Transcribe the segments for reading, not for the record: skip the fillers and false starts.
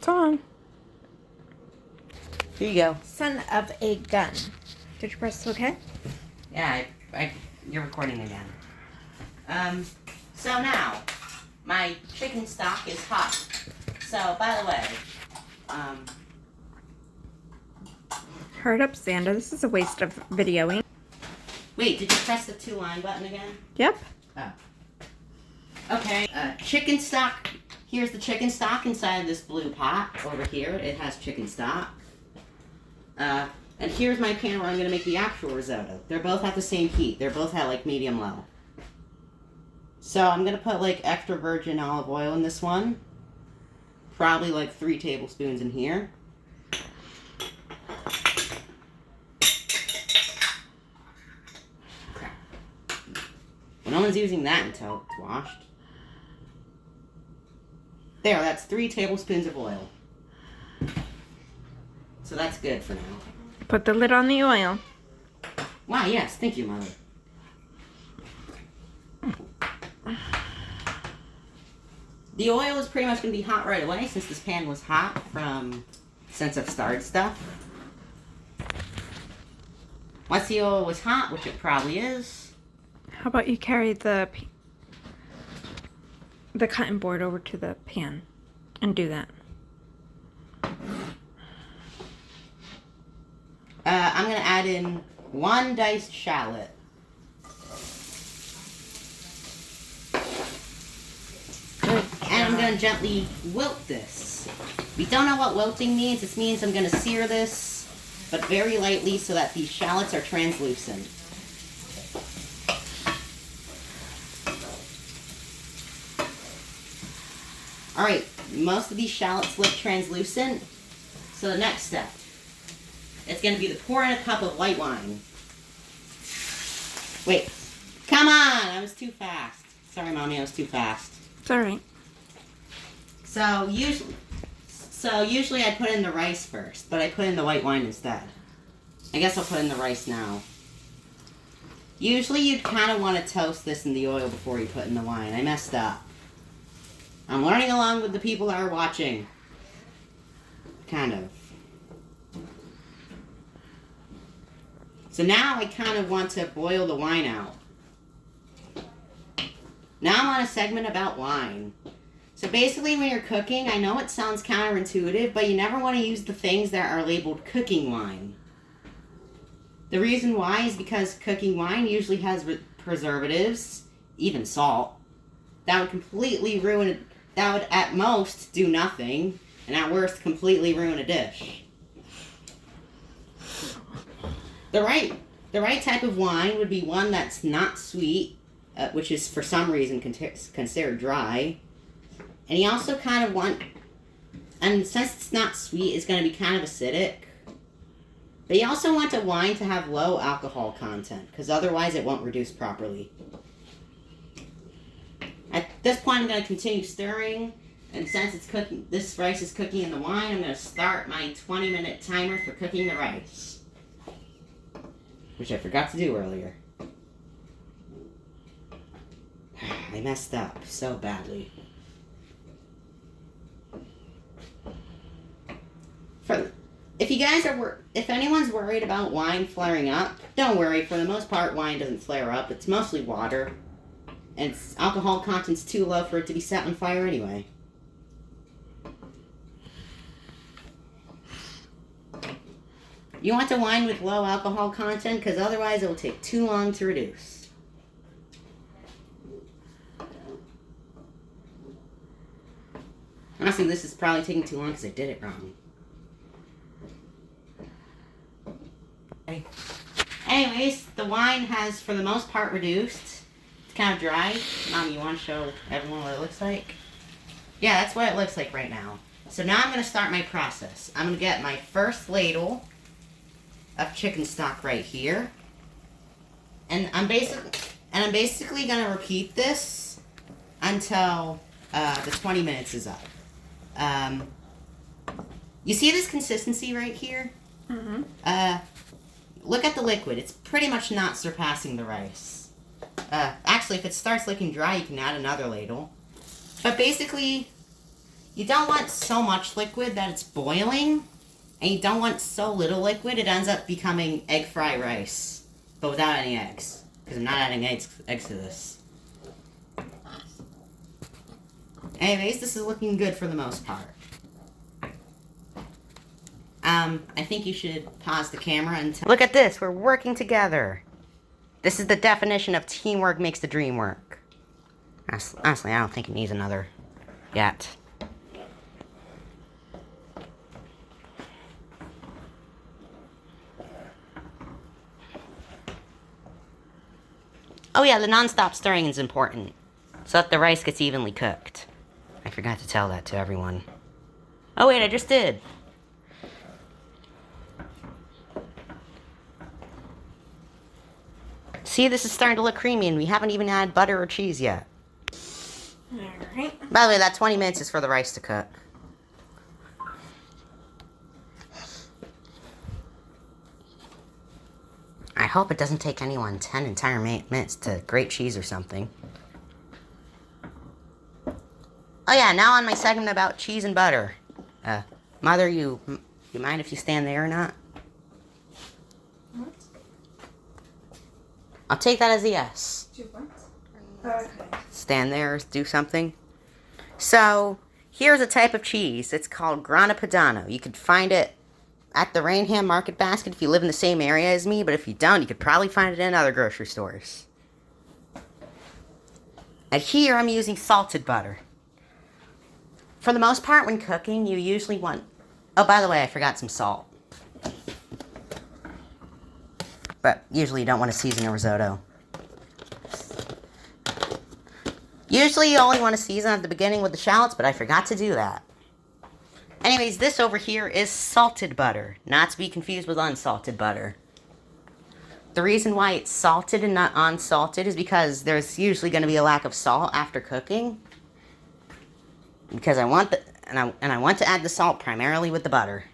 It's on. Here you go. Son of a gun. Did you press okay? Yeah, you're recording again. So now, my chicken stock is hot. So, by the way, Hurry up, Xander. This is a waste of videoing. wait, did you press the 2-line button again? Yep. Oh. Okay, chicken stock. Here's the chicken stock inside of this blue pot. Over here, it has chicken stock. And here's my pan where I'm going to make the actual risotto. They're both at the same heat. They're both at like medium-low. So I'm going to put like extra virgin olive oil in this one. Probably like 3 tablespoons in here. Crap. Well, no one's using that until it's washed. There, that's 3 tablespoons of oil. So that's good for now. Put the lid on the oil. Wow, yes, thank you, Mother. The oil is pretty much going to be hot right away since this pan was hot since I've started stuff. Once the oil was hot, which it probably is. How about you carry the cutting board over to the pan and do that? I'm going to add in 1 diced shallot. And I'm going to gently wilt this. If you don't know what wilting means, this means I'm going to sear this, but very lightly so that these shallots are translucent. Alright, most of these shallots look translucent. So the next step, it's going to be to pour in a cup of white wine. Wait, come on, I was too fast. Sorry, Mommy, I was too fast. It's alright. So usually I put in the rice first, but I put in the white wine instead. I guess I'll put in the rice now. Usually you'd kind of want to toast this in the oil before you put in the wine. I messed up. I'm learning along with the people that are watching. Kind of. So now I kind of want to boil the wine out. Now I'm on a segment about wine. So basically when you're cooking, I know it sounds counterintuitive, but you never want to use the things that are labeled cooking wine. The reason why is because cooking wine usually has preservatives, even salt, that would completely ruin it. That would at most do nothing, and at worst completely ruin a dish. The right type of wine would be one that's not sweet, which is for some reason considered dry. And you also kind of want, and since it's not sweet, it's going to be kind of acidic. But you also want a wine to have low alcohol content, because otherwise it won't reduce properly. At this point, I'm going to continue stirring, and since it's cooking, this rice is cooking in the wine, I'm going to start my 20-minute timer for cooking the rice, which I forgot to do earlier. I messed up so badly. If anyone's worried about wine flaring up, don't worry. For the most part, wine doesn't flare up. It's mostly water. And its alcohol content's too low for it to be set on fire anyway. You want the wine with low alcohol content, because otherwise it will take too long to reduce. Honestly, this is probably taking too long because I did it wrong. Okay. Anyways, the wine has, for the most part, reduced. It's kind of dry. Mom, you want to show everyone what it looks like? Yeah, that's what it looks like right now. So now I'm going to start my process. I'm going to get my first ladle of chicken stock right here. And I'm basically going to repeat this until the 20 minutes is up. You see this consistency right here? Mm-hmm. Look at the liquid. It's pretty much not surpassing the rice. Actually, if it starts looking dry, you can add another ladle. But basically, You don't want so much liquid that it's boiling, and you don't want so little liquid it ends up becoming egg fried rice, but without any eggs, because I'm not adding eggs to this. Anyways, this is looking good for the most part. I think you should pause the camera and look at this. We're working together. This is the definition of teamwork makes the dream work. Honestly, I don't think it needs another yet. Oh yeah, the non-stop stirring is important, so that the rice gets evenly cooked. I forgot to tell that to everyone. Oh wait, I just did. See, this is starting to look creamy, and we haven't even added butter or cheese yet. Alright. By the way, that 20 minutes is for the rice to cook. I hope it doesn't take anyone 10 entire minutes to grate cheese or something. Oh yeah, now on my segment about cheese and butter. Mother, you mind if you stand there or not? What? I'll take that as a yes. Do what? Okay. Stand there, do something. So, here's a type of cheese. It's called Grana Padano. You could find it at the Rainham Market Basket if you live in the same area as me, but if you don't, you could probably find it in other grocery stores. And here I'm using salted butter. For the most part, when cooking, you usually want... Oh, by the way, I forgot some salt. But usually you don't want to season a risotto. Usually you only want to season at the beginning with the shallots, but I forgot to do that. Anyways, this over here is salted butter, not to be confused with unsalted butter. The reason why it's salted and not unsalted is because there's usually going to be a lack of salt after cooking. Because I want I want to add the salt primarily with the butter.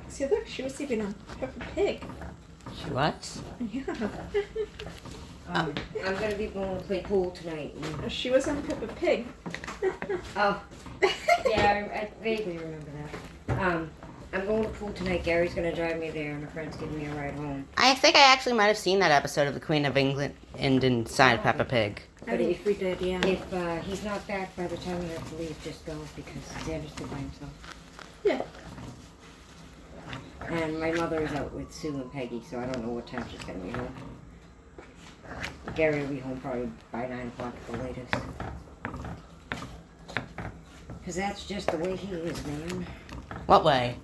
See, look, she was sleeping on Peppa Pig. She was? Yeah. I'm gonna be going to play pool tonight. She was on Peppa Pig. Oh, yeah, I vaguely remember that. I'm going to pool tonight. Gary's gonna drive me there, and a friend's giving me a ride home. I think I actually might have seen that episode of The Queen of England inside Peppa Pig. I think we did, yeah. If he's not back by the time we have to leave, just go because Xander's still by himself. Yeah. And my mother is out with Sue and Peggy, so I don't know what time she's gonna be home. Gary will be home probably by 9 o'clock at the latest. Because that's just the way he is, man. What way?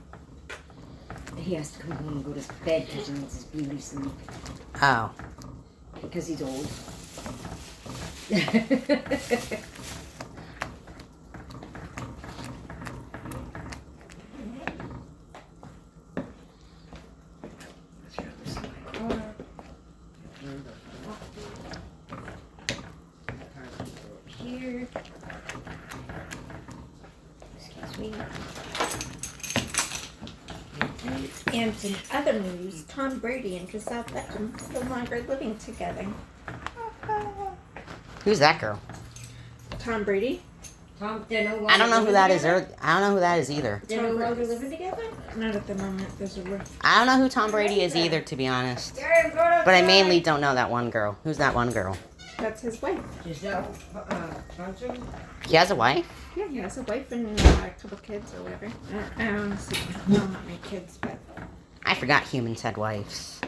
He has to come home and go to bed because he needs his beauty sleep. Oh. Because he's old. Here. Excuse me. And in other news, Tom Brady and Giselle Beckham no longer living together. Who's that girl? Tom Brady? Tom, they're no longer I don't know who that is. together? I don't know who that is either. They're no longer living together? Not at the moment. There's a rift. I don't know who Tom Brady is either, to be honest. Gary, I'm going outside. But I mainly don't know that one girl. Who's that one girl? That's his wife. Giselle, Johnson? He has a wife? Yeah, he has a wife and a couple kids or whatever. I honestly no, not many kids, but I forgot humans had wives.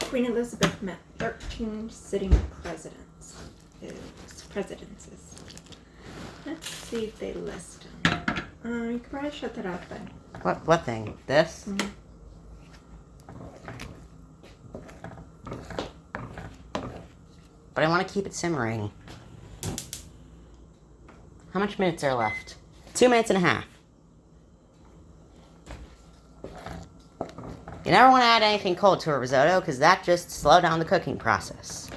Queen Elizabeth met 13 sitting presidences. Let's see if they list them. You could probably shut that off then. What thing? This? Mhm. But I want to keep it simmering. How much minutes are left? 2 minutes and a half. You never want to add anything cold to a risotto because that just slows down the cooking process.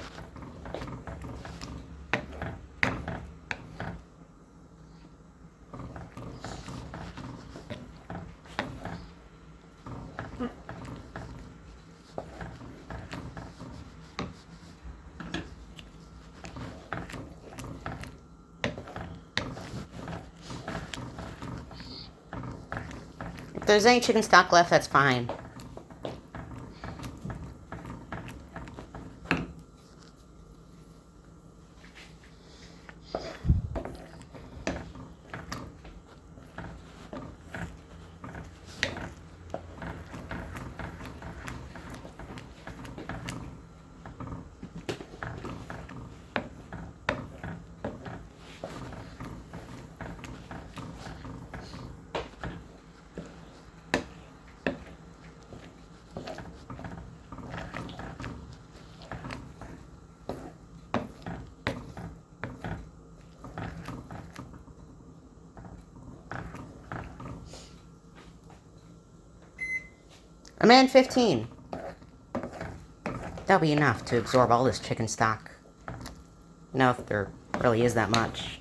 If there's any chicken stock left, that's fine. I'm in 15. That'll be enough to absorb all this chicken stock. You know, if there really is that much.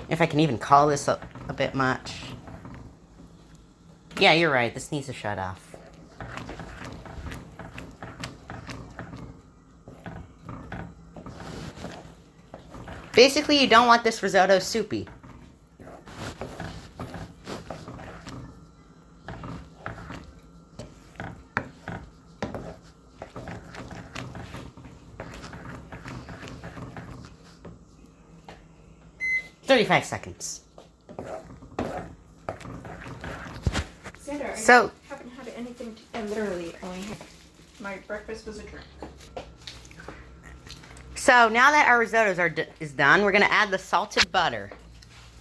If I can even call this a bit much. Yeah, you're right. This needs to shut off. Basically, you don't want this risotto soupy. "35 seconds. Sandra, So- I haven't had anything to, I literally only had, my breakfast was a drink. So now that our risottos is done, we're gonna add the salted butter.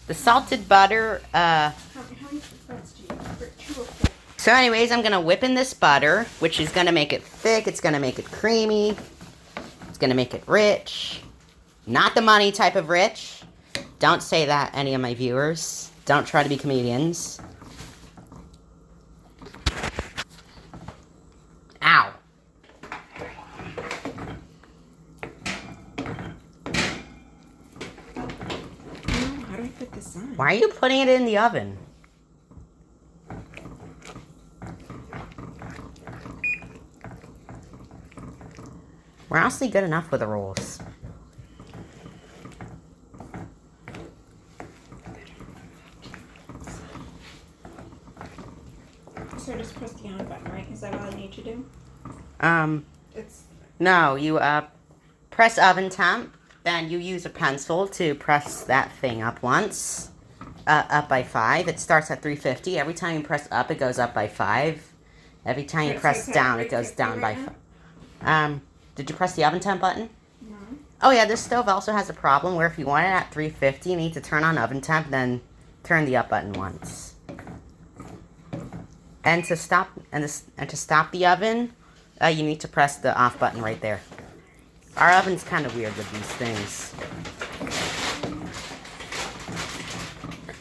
The salted butter. How many plates do you have? For 2 or 4? So, anyways, I'm gonna whip in this butter, which is gonna make it thick. It's gonna make it creamy. It's gonna make it rich. Not the money type of rich. Don't say that, any of my viewers. Don't try to be comedians. design. Why are you putting it in the oven? We're honestly good enough with the rolls. So just press the on button, right? Is that all I need to do? It's No, you press oven temp, then you use a pencil to press that thing up once. Up by 5. It starts at 350. Every time you press up, it goes up by 5. Every time you So press it's at down, it goes 350 down by right 5. Did you press the oven temp button? no. Oh yeah, this stove also has a problem where if you want it at 350, you need to turn on oven temp, then turn the up button once. And to stop to stop the oven, you need to press the off button right there. Our oven's kind of weird with these things.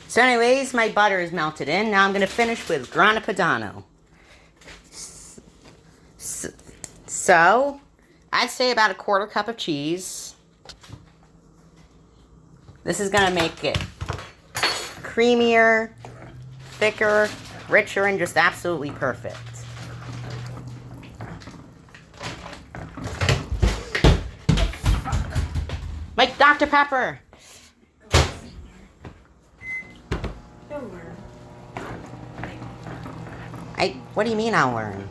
So anyways, my butter is melted in. Now I'm going to finish with grana padano. So, I'd say about a 1/4 cup of cheese. This is going to make it creamier, thicker, richer, and just absolutely perfect. Like Dr. Pepper. You'll learn. What do you mean I'll learn?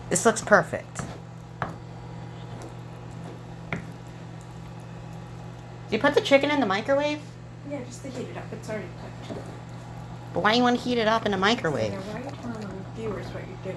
This looks perfect. Did you put the chicken in the microwave? Yeah, just to heat it up. It's already cooked. But why do you want to heat it up in a microwave? So right on the viewers what you're doing.